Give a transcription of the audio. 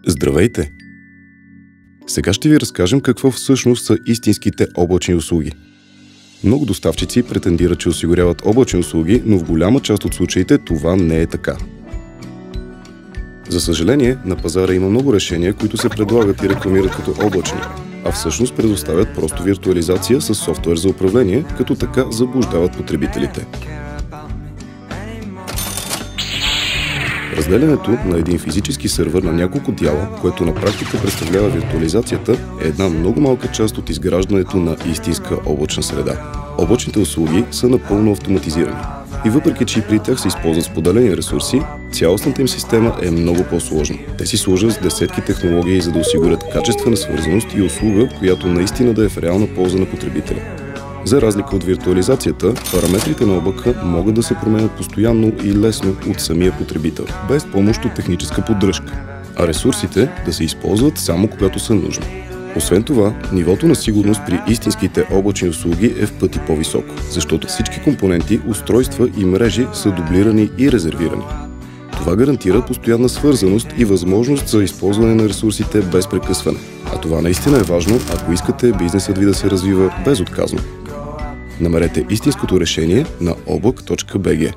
Здравейте! Сега ще ви разкажем какво всъщност са истинските облачни услуги. Много доставчици претендират, че осигуряват облачни услуги, но в голяма част от случаите това не е така. За съжаление, на пазара има много решения, които се предлагат и рекламират като облачни, а всъщност предоставят просто виртуализация с софтуер за управление, като така заблуждават потребителите. Разделянето на един физически сървър на няколко дяла, което на практика представлява виртуализацията, е една много малка част от изграждането на истинска облачна среда. Облачните услуги са напълно автоматизирани. И въпреки, че и при тях се използват споделени ресурси, цялостната им система е много по-сложна. Те си служат с десетки технологии, за да осигурят качествена свързаност и услуга, която наистина да е в реална полза на потребителя. За разлика от виртуализацията, параметрите на облака могат да се променят постоянно и лесно от самия потребител, без помощ от техническа поддръжка, а ресурсите да се използват само когато са нужни. Освен това, нивото на сигурност при истинските облачни услуги е в пъти по-високо, защото всички компоненти, устройства и мрежи са дублирани и резервирани. Това гарантира постоянна свързаност и възможност за използване на ресурсите без прекъсване. А това наистина е важно, ако искате бизнесът ви да се развива безотказно. Намерете истинското решение на oblak.bg.